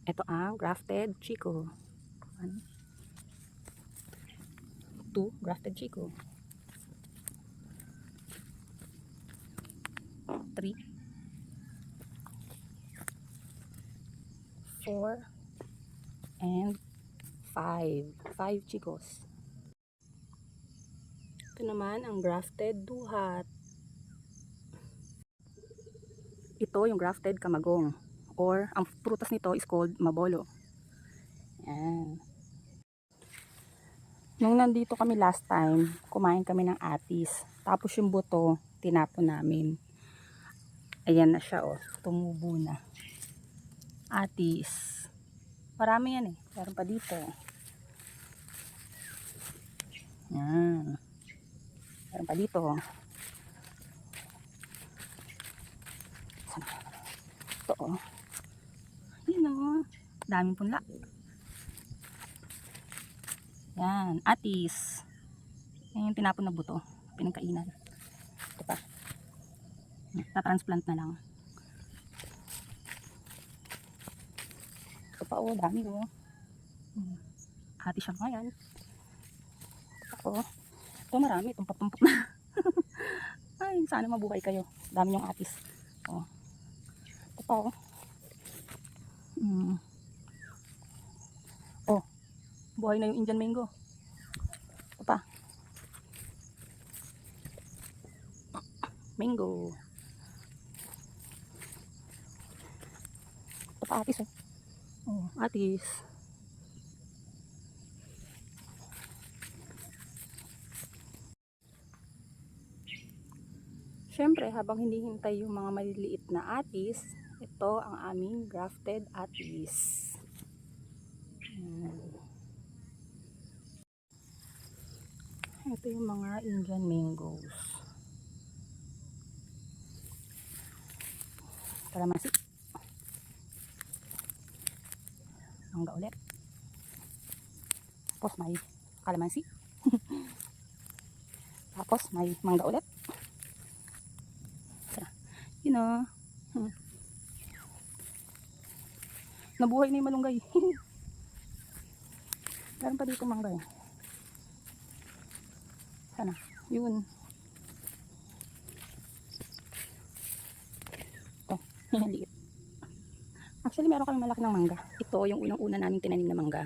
Ito ang grafted chico. 2 grafted chico. 3, 4, and 5 chicos. Ito naman ang grafted duhat. Ito yung grafted kamagong, or ang prutas nito is called mabolo. Yan. Nung nandito kami last time, kumain kami ng atis. Tapos yung buto, tinapon namin. Ayan na siya, oh. Tumubo na. Atis. Marami yan eh. Meron pa dito. Yan. Meron pa dito. Ito, oh. Yan, oh. Daming punla. Yan. Atis. Yan yung tinapon na buto. Pinagkainan. Ito pa. Na-transplant na lang. Ito pa, oh. Dami, oh. Atis siya ngayon. Oh, ito marami, tumpak-tumpak na. Ay, sana mabuhay kayo. Dami yung atis. Oh. Ito pa, oh. Oh, buhay na yung Indian mango. Ito pa. Mango. Ito pa, atis, oh. Oh, atis. Siyempre, habang hinihintay yung mga maliliit na atis, ito ang aming grafted atis. Ito yung mga Indian mangoes. Kalamansi. Mangga ulit. Tapos may kalamansi. Tapos may mangga ulit. You know. Nabuhay na yung malunggay. Meron pa dito mangga eh. Sana. Yun. Ito. Liit. Actually meron kami malaki ng mangga. Ito yung unang-una naming tinanim na mangga.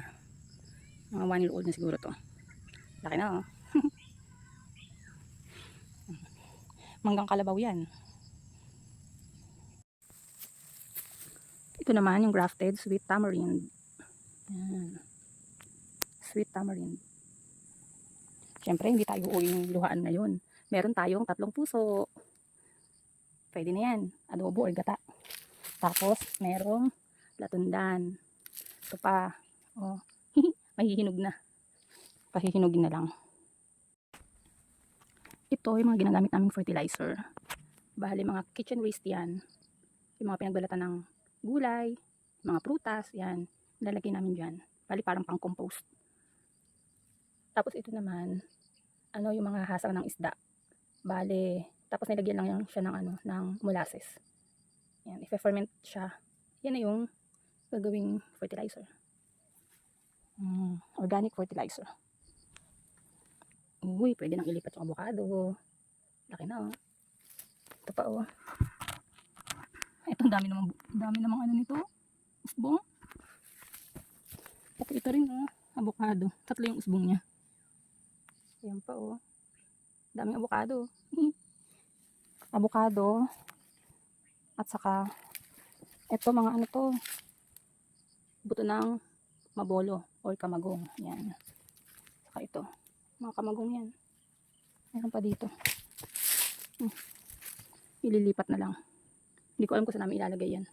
Mga 1 year old na siguro to. Laki na oh. Manggang kalabaw yan. Ito naman yung grafted sweet tamarind. Yan. Sweet tamarind. Siyempre hindi tayo uuwing luhaan ngayon. Meron tayong 3 puso. Pwede na yan. Adobo or gata. Tapos merong latundan. Ito pa. Oh. Mahihinog na. Pahihinugin na lang. Ito yung mga ginagamit naming fertilizer. Bale mga kitchen waste yan. Yung mga pinagbalatan ng gulay, mga prutas, yan. Nilalagay namin dyan. Bale parang pang compost. Tapos ito naman, ano yung mga hasang ng isda. Bale, tapos nilagyan lang yan siya ng ano, ng molasses. Yan, i-ferment siya. Yan na yung gagawing fertilizer. Organic fertilizer. Uy, pwede nang ilipat yung avocado. Laki na oh. Ito pa oh. Itong dami namang ano nito. Usbong. At ito rin oh, avocado. 3 yung usbong niya. Ayan pa oh. Daming avocado. Avocado. At saka ito mga ano to. Buto ng mabolo or kamagong. Yan. Saka ito. Mga kamagong yan. Meron pa dito. Ililipat na lang. Hindi ko alam kung saan namin ilalagay yan.